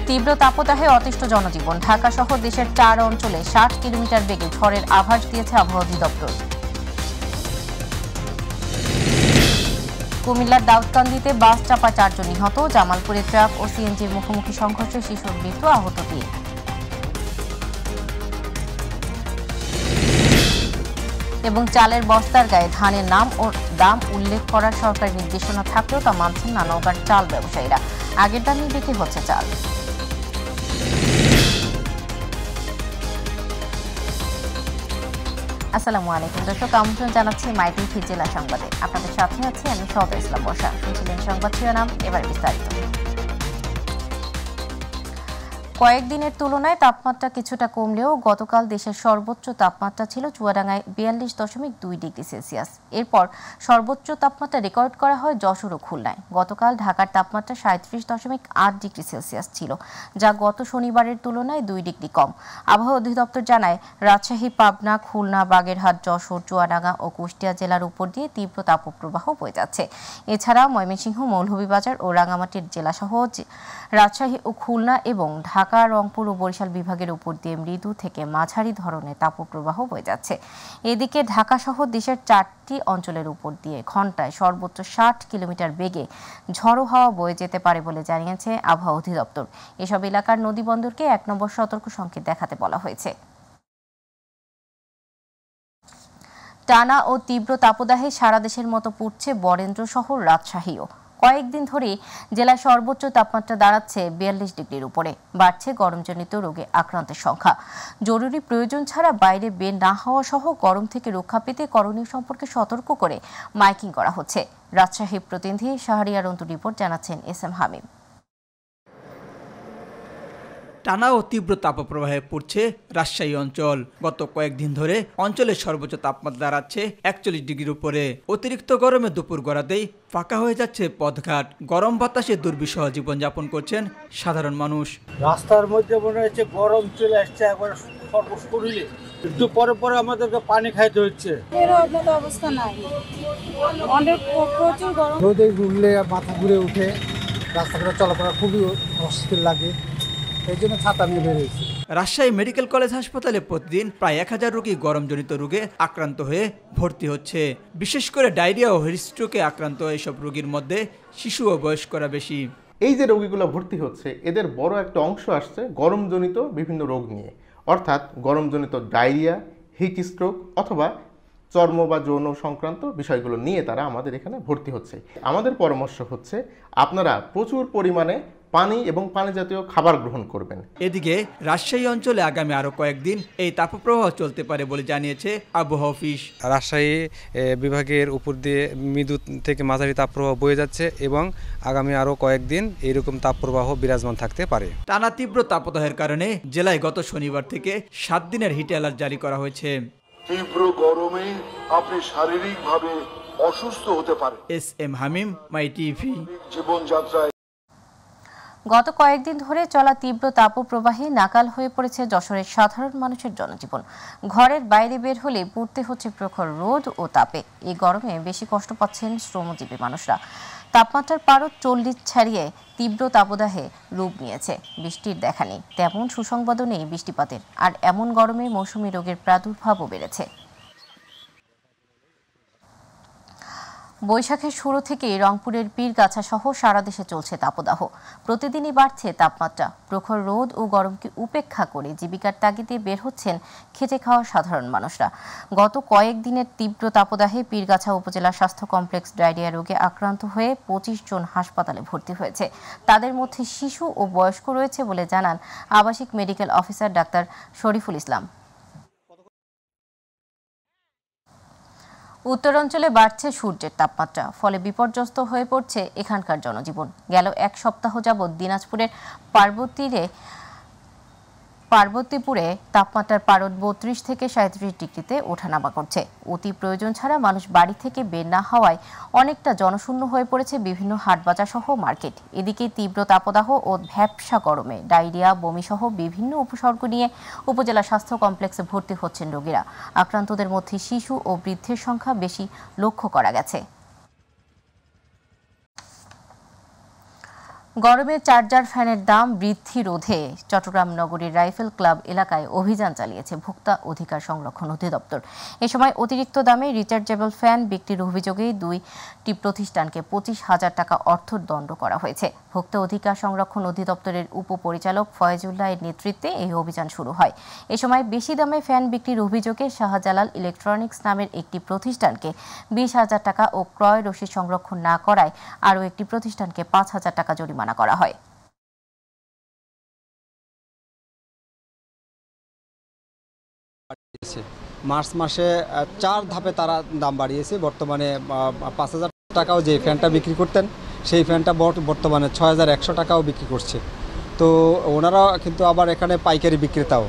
তীব্র তাপদাহে অতিষ্ঠ জনজীবন। ঢাকা সহ দেশের 4 অঞ্চলে 60 কিলোমিটার বেগে ঝড়ের আভাস দিয়েছে আবহাওয়া অধিদপ্তর। কুমিল্লার দাউদকান্দিতে বাস চাপা 4 জন নিহত। জামালপুরে ট্রাক ও সিএনজির মুখোমুখি সংঘর্ষে শিশুর মৃত্যু, আহত 3। এবং চালের বস্তার গায়ে ধানের নাম ও দাম উল্লেখ করার সরকারি নির্দেশনা থাকলেও তা মানছেন না নওগাঁর চাল ব্যবসায়ীরা। আগের দামই বিক্রি হচ্ছে চাল। আসসালামু আলাইকুম দর্শক, আমন্ত্রণ জানাচ্ছি মাইটিভি জেলা সংবাদে। আপনাদের সাথে আছি আমি সৌদা ইসলাম বর্ষা। শুনছিলেন সংবাদ শিরোনাম, এবার বিস্তারিত। কয়েকদিনের তুলনায় তাপমাত্রা কিছুটা কমলেও গতকাল দেশের সর্বোচ্চ তাপমাত্রা ছিল চুয়াডাঙ্গায় 42.2 ডিগ্রি সেলসিয়াস। এরপর সর্বোচ্চ তাপমাত্রা রেকর্ড করা হয় যশোর ও খুলনায়। গতকাল ঢাকার তাপমাত্রা 37.8 ডিগ্রি সেলসিয়াস ছিল, যা গত শনিবারের তুলনায় 2 ডিগ্রি কম। আবহাওয়া অধিদপ্তর জানায়, রাজশাহী, পাবনা, খুলনা, বাগেরহাট, যশোর, চুয়াডাঙ্গা ও কুষ্টিয়া জেলার উপর দিয়ে তীব্র তাপপ্রবাহ বয়ে যাচ্ছে। এছাড়া ময়মনসিংহ, মৌলভীবাজার ও রাঙামাটির জেলাসহ রাজশাহী ও খুলনা এবং ঢাকা, রংপুর ও বরিশাল বিভাগের উপর দিয়ে মৃদু থেকে মাঝারি ধরনের তাপপ্রবাহ বয়ে যাচ্ছে। এদিকে ঢাকা সহ দেশের 4টি অঞ্চলের উপর দিয়ে ঘন্টায় সর্বোচ্চ 60 কিলোমিটার বেগে ঝড়ো হাওয়া বয়ে যেতে পারে বলে জানিয়েছে আবহাওয়া অধিদপ্তর। এসব এলাকার নদীবন্দরকে 1 নম্বর সতর্ক সংকেত দেখাতে বলা হয়েছে। টানা ও তীব্র তাপদাহে সারা দেশের মতো পুড়ছে বরেন্দ্র শহর রাজশাহীও। কয়েকদিন ধরে জেলায় সর্বোচ্চ তাপমাত্রা দাঁড়াচ্ছে 42 ডিগ্রির উপরে। বাড়ছে গরমজনিত রোগে আক্রান্তের সংখ্যা। জরুরি প্রয়োজন ছাড়া বাইরে বের না হওয়া সহ গরম থেকে রক্ষা পেতে করণীয় সম্পর্কে সতর্ক করে মাইকিং করা হচ্ছে। রাজশাহী প্রতিনিধি শাহরিয়ার অন্তু রিপোর্ট জানাচ্ছেন SM হামিম। টানা ও তীব্র তাপপ্রবাহে পড়ছে রাজশাহী অঞ্চল। গত কয়েকদিন ধরে অঞ্চলের সর্বোচ্চ তাপমাত্রা দাঁড়াচ্ছে 41 ডিগ্রির উপরে। অতিরিক্ত গরমে দুপুর গড়াতেই ফাঁকা হয়ে যাচ্ছে পথঘাট। গরম বাতাসে দুর্বিষহ জীবনযাপন করছেন সাধারণ মানুষ। রাস্তার মধ্যে মনে হচ্ছে গরম চলে আসছে, একবার শরীরে একটু পরে পরে আমাদেরকে পানি খাইতে হচ্ছে। অবস্থা নাই, অনেক প্রচুর গরম। রোদে ঘুরলে মাথা ঘুরে উঠে, রাস্তাঘাটে চলাফেরা খুবই অস্থির লাগে, এই জন্য ছাতা নিয়ে বের হয়েছে। রাজশাহী মেডিকেল কলেজ হাসপাতালে প্রতিদিন প্রায় 1000 রোগী গরমজনিত রোগে আক্রান্ত হয়ে ভর্তি হচ্ছে। বিশেষ করে ডায়রিয়া ও হিটস্ট্রোকে আক্রান্ত এসব রোগীর মধ্যে শিশু ও বয়স্করা বেশি। এই যে রোগীগুলো ভর্তি হচ্ছে, এদের বড় একটা অংশ আসছে গরমজনিত বিভিন্ন রোগ নিয়ে, অর্থাৎ গরমজনিত ডায়রিয়া, হিট স্ট্রোক অথবা চর্ম বা যৌন সংক্রান্ত বিষয়গুলো নিয়ে তারা আমাদের এখানে ভর্তি হচ্ছে। আমাদের পরামর্শ হচ্ছে আপনারা প্রচুর পরিমাণে পানি এবং পানি জাতীয় খাবার গ্রহণ করবেন। এদিকে রাজশাহী অঞ্চলে আগামী আরো কয়েকদিন এই তাপপ্রবাহ চলতে পারে বলে জানিয়েছে আবহাওয়া অফিস। রাজশাহী বিভাগের উপর দিয়ে মৃদু থেকে মাঝারি তাপপ্রবাহ বয়ে যাচ্ছে এবং আগামী আরো কয়েকদিন এইরকম তাপপ্রবাহ বিরাজমান থাকতে পারে। টানা তীব্র তাপদাহের কারণে জেলায় গত শনিবার থেকে 7 দিনের হিট অ্যালার্ট জারি করা হয়েছে। তীব্র গরমে আপনি শারীরিকভাবে অসুস্থ হতে পারেন। SM হামিম, মাইটিভি। জীবনযাত্রায় গত কয়েকদিন ধরে চলা তীব্র তাপপ্রবাহে নাকাল হয়ে পড়েছে যশোরের সাধারণ মানুষের জনজীবন। ঘরের বাইরে বের হলে পড়তে হচ্ছে প্রখর রোদ ও তাপে। এই গরমে বেশি কষ্ট পাচ্ছেন শ্রমজীবী মানুষরা। তাপমাত্রার পারদ 40 ছাড়িয়ে তীব্র তাপদাহে রূপ নিয়েছে। বৃষ্টির দেখা নেই, তেমন সুসংবাদও নেই বৃষ্টিপাতের। আর এমন গরমে মৌসুমী রোগের প্রাদুর্ভাবও বেড়েছে। বৈশাখের শুরু থেকেই রংপুরের পীরগাছা সহ সারা দেশে চলছে তাপদাহ। প্রতিদিনই বাড়ছে তাপমাত্রা। প্রখর রোদ ও গরমকে উপেক্ষা করে জীবিকার তাগিদে বের হচ্ছেন খেটে খাওয়া সাধারণ মানুষরা। গত কয়েকদিনের তীব্র তাপদাহে পীরগাছা উপজেলা স্বাস্থ্য কমপ্লেক্স ডায়রিয়া রোগে আক্রান্ত হয়ে 25 জন হাসপাতালে ভর্তি হয়েছে। তাদের মধ্যে শিশু ও বয়স্ক রয়েছে বলে জানান আবাসিক medical officer doctor Shariful Islam. উত্তরাঞ্চলে বাড়ছে সূর্যের তাপমাত্রা, ফলে বিপর্যস্ত হয়ে পড়ছে এখানকার জনজীবন। গেল 1 সপ্তাহ যাবৎ দিনাজপুরের পার্বতীপুরে তাপমাত্রার পারদ 32 থেকে 37 ডিগ্রিতে ওঠানামা করছে। অতি প্রয়োজন ছাড়া মানুষ বাড়ি থেকে বের না হওয়ায় অনেকটা জনশূন্য হয়ে পড়েছে বিভিন্ন হাটবাজার সহ মার্কেট। এদিকে তীব্র তাপদাহ ও ভ্যাপসা গরমে ডায়রিয়া, বমি সহ বিভিন্ন উপসর্গ নিয়ে উপজেলা স্বাস্থ্য কমপ্লেক্সে ভর্তি হচ্ছেন রোগীরা। আক্রান্তদের মধ্যে শিশু ও বৃদ্ধের সংখ্যা বেশি লক্ষ্য করা গেছে। গরমে চার্জার ফ্যানের দাম বৃদ্ধি রোধে চট্টগ্রাম নগরীর রাইফেল ক্লাব এলাকায় অভিযান চালিয়েছে ভোক্তা অধিকার সংরক্ষণ অধিদপ্তর। এ সময় অতিরিক্ত দামে রিচার্জেবল ফ্যান বিক্রির অভিযোগে 2টি প্রতিষ্ঠানকে 25,000 টাকা অর্থদণ্ড করা হয়েছে। ভোক্তা অধিকার সংরক্ষণ অধিদপ্তরের উপপরিচালক ফয়েজুল্লাহ এর নেতৃত্বে এই অভিযান শুরু হয়। এ সময় বেশি দামে ফ্যান বিক্রির অভিযোগে শাহজালাল ইলেকট্রনিক্স নামের একটি প্রতিষ্ঠানকে 20,000 টাকা ও ক্রয় রসিদ সংরক্ষণ না করায় আরও একটি প্রতিষ্ঠানকে 5,000 টাকা জরিমানা করা হয়। মার্চ মাসে 4 ধাপে তারা দাম বাড়িয়েছে। বর্তমানে 5,000 টাকাও যে ফ্যানটা বিক্রি করতেন সেই ফ্যানটা বর্তমানে 6,100 টাকাও বিক্রি করছে। তো ওনারা কিন্তু আবার এখানে পাইকারি বিক্রেতাও।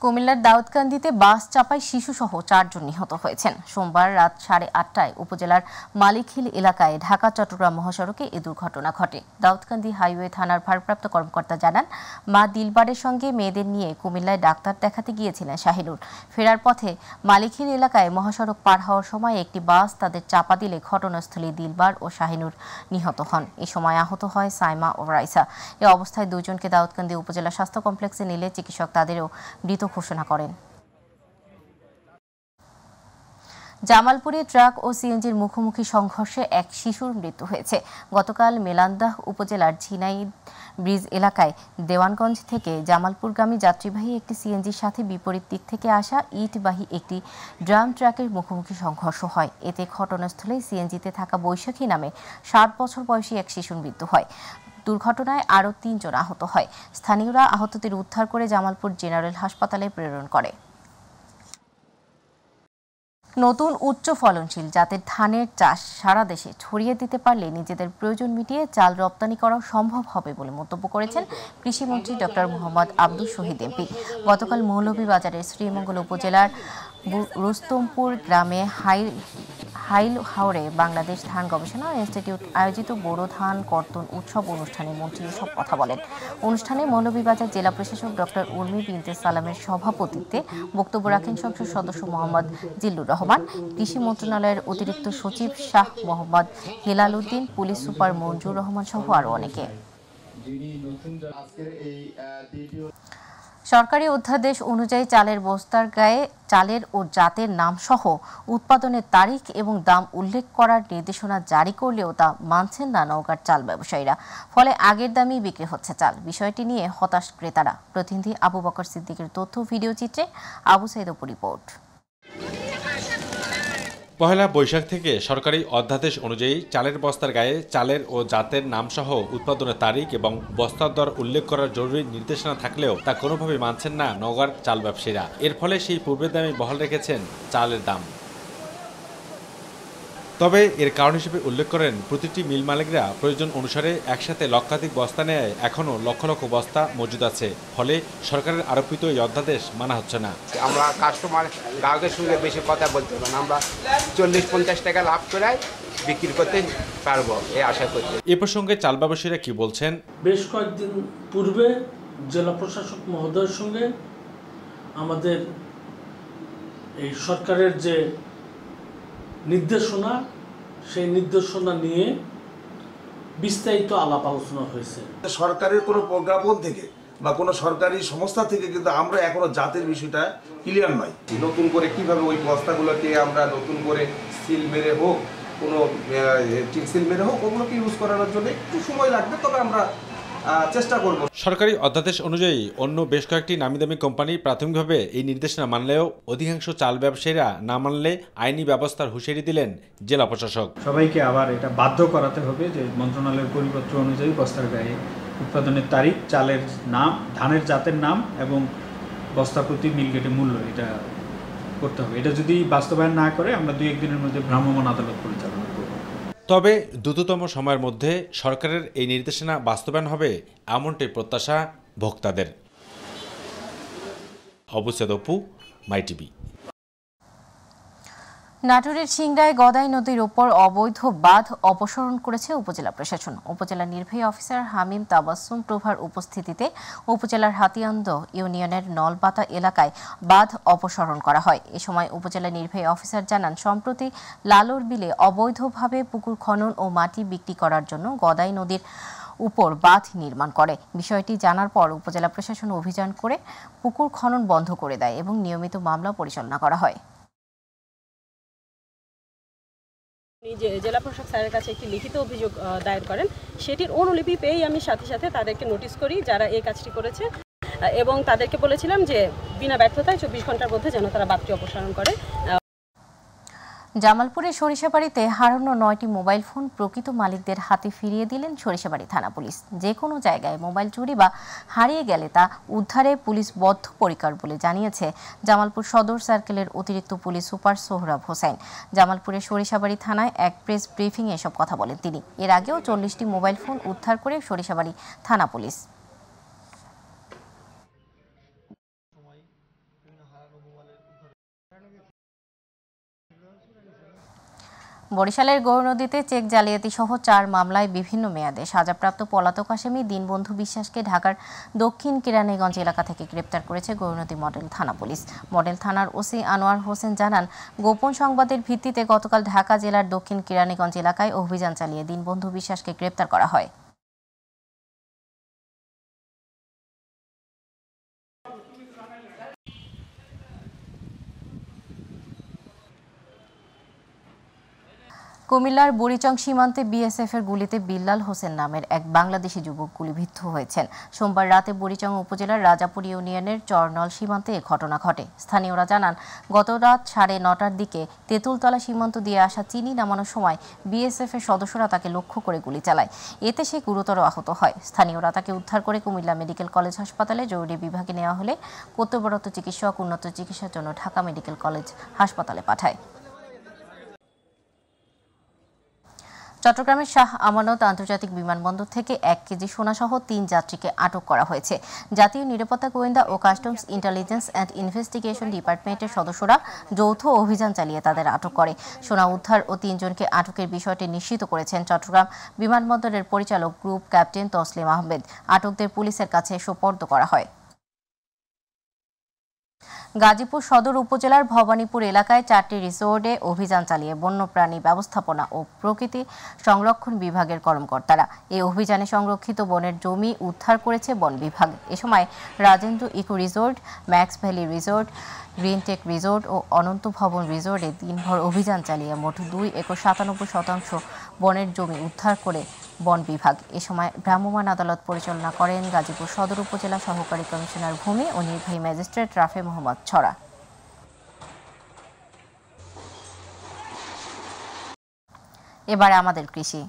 কুমিল্লার দাউদকান্দিতে বাস চাপায় শিশুসহ 4 জন নিহত হয়েছেন। সোমবার রাত 8:30টায় উপজেলার মালিকহিল এলাকায় ঢাকা চট্টগ্রাম মহাসড়কে এ দুর্ঘটনা ঘটে। দাউদকান্দি হাইওয়ে থানার ভারপ্রাপ্ত কর্মকর্তা জানান, মা দিলবারের সঙ্গে মেয়েদের নিয়ে কুমিল্লায় ডাক্তার দেখাতে গিয়েছিলেন শাহিনুর। ফেরার পথে মালিকহিল এলাকায় মহাসড়ক পার হওয়ার সময় একটি বাস তাদের চাপা দিলে ঘটনাস্থলে দিলবার ও শাহিনুর নিহত হন। এ সময় আহত হয় সাইমা ও রাইসা। এ অবস্থায় দুজনকে দাউদকান্দি উপজেলা স্বাস্থ্য কমপ্লেক্সে নিলে চিকিৎসক তাদেরও মৃত ঘোষণা করেন। জামালপুরে ট্রাক ও সিএনজির মুখোমুখি সংঘর্ষে এক শিশুর মৃত্যু হয়েছে। গতকাল মেলান্দাহ উপজেলার ঝিনাইদ ব্রিজ এলাকায় দেওয়ানগঞ্জ থেকে জামালপুরগামী যাত্রীবাহী একটি সিএনজির সাথে বিপরীত দিক থেকে আসা ইটবাহী একটি ড্রাম ট্রাকের মুখোমুখি সংঘর্ষ হয়। এতে ঘটনাস্থলে সিএনজিতে থাকা বৈশাখী নামে 7 বছর বয়সী এক শিশুর মৃত্যু হয়। দুর্ঘটনায় আরও 3 জন আহত হয়। স্থানীয়রা আহতদের উদ্ধার করে জামালপুর জেনারেল হাসপাতালে প্রেরণ করে। নতুন উচ্চ ফলনশীল জাতের ধানের চাষ সারা দেশে ছড়িয়ে দিতে পারলে নিজেদের প্রয়োজন মিটিয়ে চাল রপ্তানি করা সম্ভব হবে বলে মন্তব্য করেছেন কৃষিমন্ত্রী ডক্টর মোহাম্মদ আব্দুল শহীদ এমপি। গতকাল মৌলভীবাজারের শ্রীমঙ্গল উপজেলার রুস্তমপুর গ্রামে হাইল হাওরে বাংলাদেশ ধান গবেষণা ইনস্টিটিউট আয়োজিত বোরো ধান কর্তন উৎসব অনুষ্ঠানে মন্ত্রী এসব কথা বলেন। অনুষ্ঠানে মৌলভীবাজার জেলা প্রশাসক ডক্টর উর্মি বিনতে সালামের সভাপতিত্বে বক্তব্য রাখেন সংসদ সদস্য মোহাম্মদ জিল্লুর রহমান, কৃষি মন্ত্রণালয়ের অতিরিক্ত সচিব শাহ মোহাম্মদ হেলাল উদ্দিন, পুলিশ সুপার মঞ্জুর রহমান সহ আরও অনেকে। সরকারি অধ্যাদেশ অনুযায়ী চালের বস্তার গায়ে চালের ও জাতের নাম সহ উৎপাদনের তারিখ এবং দাম উল্লেখ করার নির্দেশনা জারি করলেও তা মানছেন না নওগাঁর চাল ব্যবসায়ীরা। ফলে আগের দামেই বিক্রি হচ্ছে চাল। বিষয়টি নিয়ে হতাশ ক্রেতারা। প্রতিনিধি আবু বকর সিদ্দিকের তথ্য ভিডিও চিত্রে আবু সাইদ অপু রিপোর্ট। পহেলা বৈশাখ থেকে সরকারি অধ্যাদেশ অনুযায়ী চালের বস্তার গায়ে চালের ও জাতের নামসহ উৎপাদনের তারিখ এবং বস্তার দর উল্লেখ করার জরুরি নির্দেশনা থাকলেও তা কোনোভাবেই মানছেন না নওগাঁর চাল ব্যবসায়ীরা। এর ফলে সেই পূর্বের দামে বহাল রেখেছেন চালের দাম। তবে এর কারণ হিসেবে উল্লেখ করেন প্রতিটি মিল মালিকরা প্রয়োজন অনুসারে একসাথে লক্ষাধিক বস্তা নেয় এখনও লক্ষ লক্ষ বস্তা মজুদ আছে। ফলে সরকারের আরোপিত এই অধ্যাদেশ মানা হচ্ছে না। আমরা কাস্টমার গ্রাহকের সঙ্গে বেশি কথা বলতে পারবো না, আমরা 40-50 টাকা লাভ করে বিক্রি করতে পারবো এই আশা করছি। এ প্রসঙ্গে চাল ব্যবসায়ীরা কি বলছেন? বেশ কয়েকদিন পূর্বে জেলা প্রশাসক মহোদয়ের সঙ্গে আমাদের এই সরকারের যে নির্দেশনা, সেই নির্দেশনা নিয়ে বিস্তারিত আলাপ আলোচনা হয়েছে। সরকারের কোনো প্রজ্ঞাপন থেকে বা কোনো সরকারি সংস্থা থেকে কিন্তু আমরা এখনো জাতের বিষয়টা ক্লিয়ার নয়। নতুন করে কিভাবে ওই বস্তাগুলোকে আমরা নতুন করে সিল মেরে হোক, কোনো সিল মেরে হোক, ওগুলোকে ইউজ করানোর জন্য একটু সময় লাগবে, তবে আমরা চেষ্টা করব। সরকারি অধ্যাদেশ অনুযায়ী অন্য বেশ কয়েকটি নামিদামি কোম্পানি প্রাথমিকভাবে এই নির্দেশনা মানলেও অধিকাংশ চাল ব্যবসায়ীরা না মানলে আইনি ব্যবস্থার হুঁশিয়ারি দিলেন জেলা প্রশাসক। সবাইকে আবার এটা বাধ্য করাতে হবে যে মন্ত্রণালয়ের পরিপত্র অনুযায়ী বস্তার গায়ে উৎপাদনের তারিখ, চালের নাম, ধানের জাতের নাম এবং বস্তা প্রতি মিলগেটে মূল্য এটা করতে হবে। এটা যদি বাস্তবায়ন না করে আমরা 2-1 দিনের মধ্যে ভ্রাম্যমাণ আদালত পরিচালনা করব। তবে দ্রুততম সময়ের মধ্যে সরকারের এই নির্দেশনা বাস্তবায়ন হবে এমনটাই প্রত্যাশা ভোক্তাদের। অবু সাইদ অপু, মাই টিভি। নাটোরের সিংড়ায় গদাই নদীর উপর অবৈধ বাঁধ অপসারণ করেছে উপজেলা প্রশাসন। উপজেলা নির্বাহী অফিসার হামিম তাবাসসুম প্রভার উপস্থিতিতে উপজেলার হাতিয়ান্দ ইউনিয়নের নলবাতা এলাকায় বাঁধ অপসারণ করা হয়। এ সময় উপজেলা নির্বাহী অফিসার জানান, সম্প্রতি লালর বিলে অবৈধভাবে পুকুর খনন ও মাটি বিক্রি করার জন্য গদাই নদীর উপর বাঁধ নির্মাণ করে। বিষয়টি জানার পর উপজেলা প্রশাসন অভিযান করে পুকুর খনন বন্ধ করে দেয় এবং নিয়মিত মামলা পরিচালনা করা হয়। জেলা প্রশাসক স্যারের কাছে একটি লিখিত অভিযোগ দায়ের করেন, সেটির অনুলিপি পেয়েই আমি সাথে সাথে তাদেরকে নোটিশ করি যারা এই কাজটি করেছে, এবং তাদেরকে বলেছিলাম যে বিনা ব্যর্থতায় 24 ঘন্টার মধ্যে যেন তারা বাঁধটি অপসারণ করে। জামালপুরের সরিষাবাড়িতে হারানো 9টি মোবাইল ফোন প্রকৃত মালিকদের হাতে ফিরিয়ে দিলেন সরিষাবাড়ি থানা পুলিশ। যে কোনো জায়গায় মোবাইল চুরি বা হারিয়ে গেলে তা উদ্ধারে পুলিশ বদ্ধপরিকর বলে জানিয়েছে জামালপুর সদর সার্কেলের অতিরিক্ত পুলিশ সুপার সোহরাব হোসেন। জামালপুরের সরিষাবাড়ি থানায় এক প্রেস ব্রিফিংয়ে এসব কথা বলেন তিনি। এর আগেও 40টি মোবাইল ফোন উদ্ধার করে সরিষাবাড়ি থানা পুলিশ। বরিশালের গৌরনদীতে চেক জালিয়াতি সহ 4 মামলায় বিভিন্ন মেয়াদে সাজাপ্রাপ্ত পলাতক আসামি দীনবন্ধু বিশ্বাসকে ঢাকার দক্ষিণ কেরানীগঞ্জ এলাকা থেকে গ্রেপ্তার করেছে গৌরনদী মডেল থানা পুলিশ। মডেল থানার ওসি আনোয়ার হোসেন জানান, গোপন সংবাদের ভিত্তিতে গতকাল ঢাকা জেলার দক্ষিণ কেরানীগঞ্জ এলাকায় অভিযান চালিয়ে দীনবন্ধু বিশ্বাসকে গ্রেপ্তার করা হয়। কুমিল্লার বুড়িচং সীমান্তে বিএসএফের গুলিতে বিল্লাল হোসেন নামের এক বাংলাদেশি যুবক গুলিবিদ্ধ হয়েছেন। সোমবার রাতে বুড়িচং উপজেলার রাজাপুর ইউনিয়নের চরনল সীমান্তে এ ঘটনা ঘটে। স্থানীয়রা জানান, গত রাত 9:30টার দিকে তেঁতুলতলা সীমান্ত দিয়ে আসা চিনি নামানোর সময় বিএসএফের সদস্যরা তাকে লক্ষ্য করে গুলি চালায়। এতে সে গুরুতর আহত হয়। স্থানীয়রা তাকে উদ্ধার করে কুমিল্লা মেডিকেল কলেজ হাসপাতালে জরুরি বিভাগে নেওয়া হলে কর্তব্যরত চিকিৎসক উন্নত চিকিৎসার জন্য ঢাকা মেডিকেল কলেজ হাসপাতালে পাঠায়। চট্টগ্রামের শাহ আমানত আন্তর্জাতিক বিমানবন্দর থেকে 1 কেজি সোনাসহ 3 যাত্রীকে আটক করা হয়েছে। জাতীয় নিরাপত্তা গোয়েন্দা ও কাস্টমস ইন্টেলিজেন্স অ্যান্ড ইনভেস্টিগেশন ডিপার্টমেন্টের সদস্যরা যৌথ অভিযান চালিয়ে তাদের আটক করে। সোনা উদ্ধার ও 3 জনকে আটকের বিষয়টি নিশ্চিত করেছেন চট্টগ্রাম বিমানবন্দরের পরিচালক গ্রুপ ক্যাপ্টেন তসলিম আহমেদ। আটকদের পুলিশের কাছে সোপর্দ করা হয়। গাজীপুর সদর উপজেলার ভবানীপুর এলাকায় 4টি রিসোর্টে অভিযান চালিয়ে বন্যপ্রাণী ব্যবস্থাপনা ও প্রকৃতি সংরক্ষণ বিভাগের কর্মকর্তারা। এই অভিযানে সংরক্ষিত বনের জমি উদ্ধার করেছে বন বিভাগ। এ সময় Rajendra eco resort, Max Valley resort, Greentech resort ও অনন্ত ভবন রিসোর্টে দিনভর অভিযান চালিয়ে মোট 2 একর 97% বনের জমি উদ্ধার করে বন বিভাগ। এ সময় ভ্রাম্যমাণ আদালত পরিচালনা করেন গাজীপুর সদর উপজেলা সহকারী কমিশনার ভূমি ও নির্বাহী ম্যাজিস্ট্রেট রাফে মোহাম্মদ ছড়া। এবারে আমাদের কৃষি।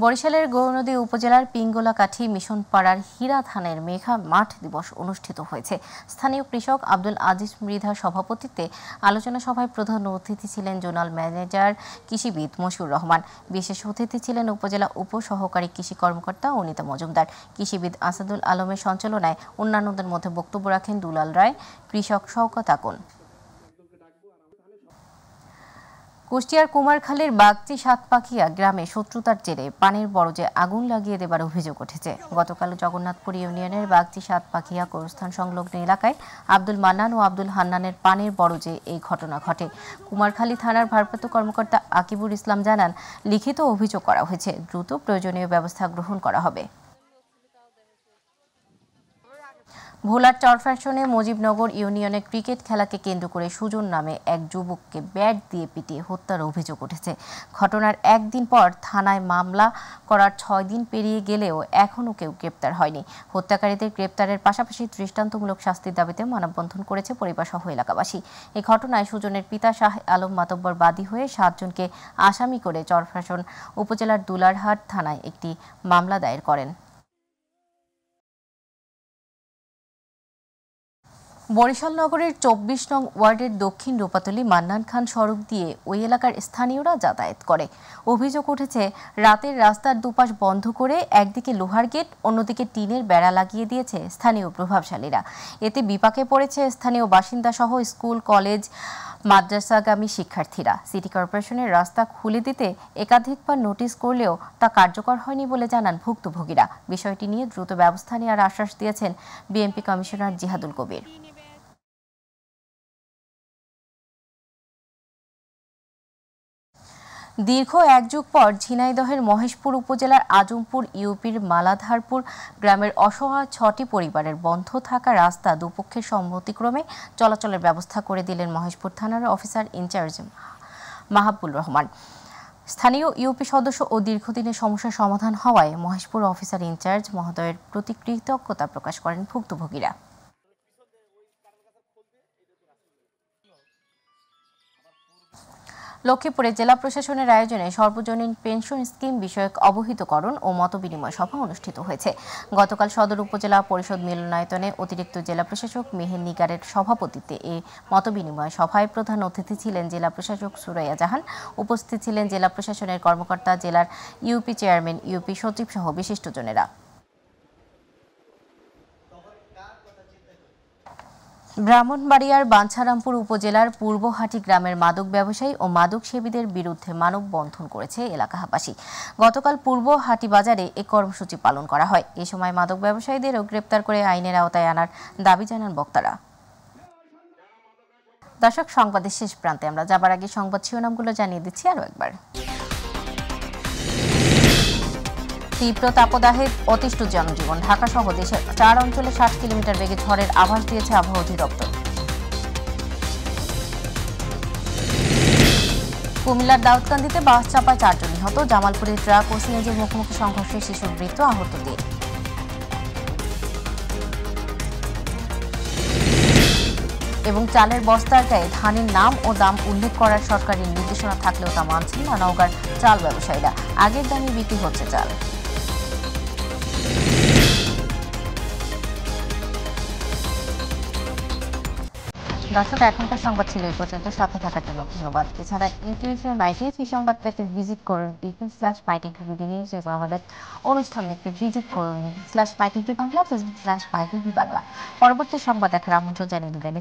বরিশালের গৌরনদী উপজেলার পিঙ্গলাকাঠি মিশনপাড়ার হীরা ধানের মেঘা মাঠ দিবস অনুষ্ঠিত হয়েছে। স্থানীয় কৃষক আব্দুল আজিজ মৃধার সভাপতিত্বে আলোচনা সভায় প্রধান অতিথি ছিলেন জোনাল ম্যানেজার কৃষিবিদ মশিউর রহমান। বিশেষ অতিথি ছিলেন উপজেলা উপসহকারী কৃষি কর্মকর্তা অনিতা মজুমদার। কৃষিবিদ আসাদুল আলমের সঞ্চালনায় অন্যান্যদের মধ্যে বক্তব্য রাখেন দুলাল রায়, কৃষক শওকত আকন। কুষ্টিয়ার কুমারখালীর বাগচি সাতপাখিয়া গ্রামে শত্রুতার জেরে পানির বরজে আগুন লাগিয়ে দেবার অভিযোগ উঠেছে। গতকাল জগন্নাথপুর ইউনিয়নের বাগচি সাতপাখিয়া গোরস্থান সংলগ্ন এলাকায় আব্দুল মান্নান ও আব্দুল হান্নানের পানির বরজে এই ঘটনা ঘটে। কুমারখালী থানার ভারপ্রাপ্ত কর্মকর্তা আকিবুর ইসলাম জানান, লিখিত অভিযোগ করা হয়েছে, দ্রুত প্রয়োজনীয় ব্যবস্থা গ্রহণ করা হবে। ভোলার চরফ্যাশনে মুজিবনগর ইউনিয়নে ক্রিকেট খেলাকে কেন্দ্র করে সুজন নামে এক যুবককে ব্যাট দিয়ে পিটিয়ে হত্যার অভিযোগ উঠেছে। ঘটনার একদিন পর থানায় মামলা করার 6 দিন পেরিয়ে গেলেও এখনও কেউ গ্রেপ্তার হয়নি। হত্যাকারীদের গ্রেপ্তারের পাশাপাশি দৃষ্টান্তমূলক শাস্তির দাবিতে মানববন্ধন করেছে পরিবারসহ এলাকাবাসী। এই ঘটনায় সুজনের পিতা শাহ আলম মাতব্বর বাদী হয়ে 7 জনকে আসামি করে চরফ্যাশন উপজেলার দুলারহাট থানায় একটি মামলা দায়ের করেন। বরিশাল নগরের ২৪ নং ওয়ার্ডের দক্ষিণ রূপাতলী মান্নান খান সড়ক দিয়ে ওই এলাকার স্থানীয়রা যাতায়াত করে। অভিযোগ উঠেছে, রাতের রাস্তার দুপাশ বন্ধ করে একদিকে লোহার গেট, অন্যদিকে টিনের বেড়া লাগিয়ে দিয়েছে স্থানীয় প্রভাবশালীরা। এতে বিপাকে পড়েছে স্থানীয় বাসিন্দা সহ স্কুল, কলেজ, মাদ্রাসাগামী শিক্ষার্থীরা। সিটি কর্পোরেশনের রাস্তা খুলে দিতে একাধিকবার নোটিশ করলেও তা কার্যকর হয়নি বলে জানান ভুক্তভোগীরা। বিষয়টি নিয়ে দ্রুত ব্যবস্থা নেওয়ার আশ্বাস দিয়েছেন বিএমপি কমিশনার জিহাদুল কবির। দীর্ঘ এক যুগ পর ঝিনাইদহের মহেশপুর উপজেলার আজমপুর ইউপির মালাধারপুর গ্রামের অসহায় ৬টি পরিবারের বন্ধ থাকা রাস্তা দুপক্ষের সম্মতিক্রমে চলাচলের ব্যবস্থা করে দিলেন মহেশপুর থানার অফিসার ইনচার্জ মাহাবুল রহমান। স্থানীয় ইউপি সদস্য ও দীর্ঘদিনের সমস্যার সমাধান হওয়ায় মহেশপুর অফিসার ইনচার্জ মহোদয়ের প্রতি কৃতজ্ঞতা প্রকাশ করেন ভুক্তভোগীরা। লক্ষ্মীপুরে জেলা প্রশাসনের আয়োজনে সর্বজনীন পেনশন স্কিম বিষয়ক অবহিতকরণ ও মতবিনিময় সভা অনুষ্ঠিত হয়েছে। গতকাল সদর উপজেলা পরিষদ মিলনায়তনে অতিরিক্ত জেলা প্রশাসক মেহের নিগারের সভাপতিত্বে এই মতবিনিময় সভায় প্রধান অতিথি ছিলেন জেলা প্রশাসক সুরাইয়া জাহান। উপস্থিত ছিলেন জেলা প্রশাসনের কর্মকর্তা, জেলার ইউপি চেয়ারম্যান, ইউপি সচিব সহ বিশিষ্টজনেরা। ব্রাহ্মণবাড়িয়ার বাঞ্ছারামপুর উপজেলার পূর্বহাটি গ্রামের মাদক ব্যবসায়ী ও মাদক সেবীদের বিরুদ্ধে মানববন্ধন করেছে এলাকাবাসী। গতকাল পূর্বহাটি বাজারে এই কর্মসূচি পালন করা হয়। এ সময় মাদক ব্যবসায়ীদেরও গ্রেপ্তার করে আইনের আওতায় আনার দাবি জানান বক্তারা। দর্শক, সংবাদের শেষ প্রান্তে আমরা যাবার আগে সংবাদ শিরোনামগুলো জানিয়ে দিচ্ছি আরও একবার। তীব্র তাপদাহে অতিষ্ঠ জনজীবন। ঢাকা সহ দেশের 4 অঞ্চলে 60 কিলোমিটার বেগে ঝড়ের আভাস দিয়েছে আবহাওয়া অধিদপ্তর। কুমিল্লার দাউদকান্দিতে বাস চাপায় 4 জন নিহত। জামালপুরে ট্রাক ও সিএনজির মুখোমুখি সংঘর্ষে শিশুর মৃত্যু, আহত 2। এবং চালের বস্তার গায়ে ধানের নাম ও দাম উল্লেখ করার সরকারি নির্দেশনা থাকলেও তা মানছেন না নওগাঁর চাল ব্যবসায়ীরা। আগের দামে বিক্রি হচ্ছে চাল। দর্শক, এখনকার সংবাদ ছিল এই পর্যন্ত। সাথে থাকার জন্য ধন্যবাদ। এছাড়া ইন্টারনেশনাল মাইটিএসি সংবাদ পেতে ভিজিট করুন /mytv এবং আমাদের অনুষ্ঠানে ভিজিট করুন /mytv Bangla, Facebook /mytv Bangla. পরবর্তী সংবাদ দেখার আমন্ত্রণ জানিয়ে দিলেন।